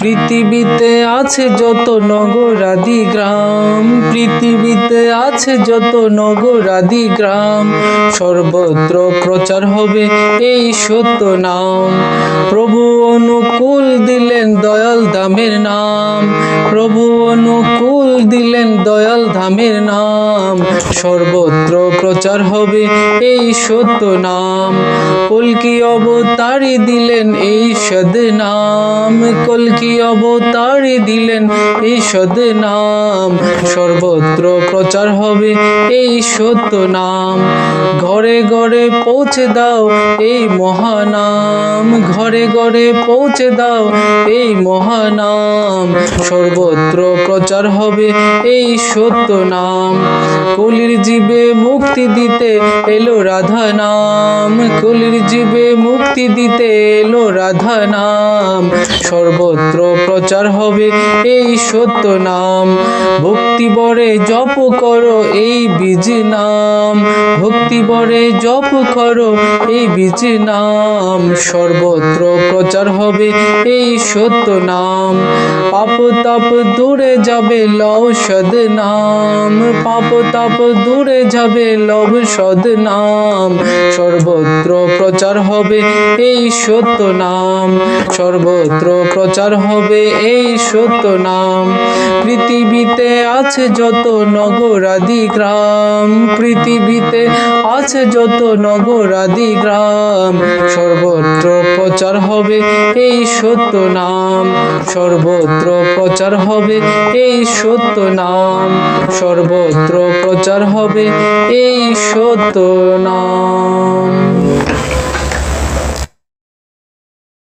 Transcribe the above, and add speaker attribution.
Speaker 1: পৃথিবীতে আছে যত নগর আদি গ্রাম, পৃথিবীতে আছে যত নগর আদি গ্রাম, সর্বত্র প্রচার হবে এই সত্য নাম। প্রভু অনুকূল দিলেন দয়াল ধামের নাম, প্রভু অনুকূল দিলেন দয়াল ধামের নাম, সর্বত্র প্রচার হবে এই সত্য নাম। কল্কি অবতারি দিলেন এই সদ নাম, কল্কি অবতারি দিলেন এই সদ নাম, সর্বত্র প্রচার হবে এই সত্য নাম। ঘরে ঘরে পৌঁছে দাও এই মহানাম, ঘরে ঘরে পৌঁছে দাও এই মহানাম, সর্বত্র প্রচার হবে এই সত্য নাম। কলির জীবে মুক্তি দিতে এলো রাধা নাম, কলির জীবে মুক্তি দিতে এলো রাধা নাম, সর্বত্র প্রচার হবে এই সত্য নাম। ভক্তি বরে জপ করো এই বীজ নাম, ভক্তি বরে জপ করো এই বীজ নাম, সর্বত্র প্রচার হবে এই সত্য নাম। পাপ তাপ দূরে যাবে লও সদ নাম, পাপ তাপ দূরে যাবে লব সদ নাম, সর্বত্র প্রচার হবে এই সত্য নাম, সর্বত্র প্রচার হবে এই সত্য নাম। পৃথিবীতে আছে যত নগর আদি গ্রাম, পৃথিবীতে আছে যত নগর আদি গ্রাম, সর্বত্র প্রচার হবে এই সত্য নাম, সর্বত্র প্রচার হবে এই সত্য নাম, সর্বত্র প্রচার হবে এই সত্য নাম।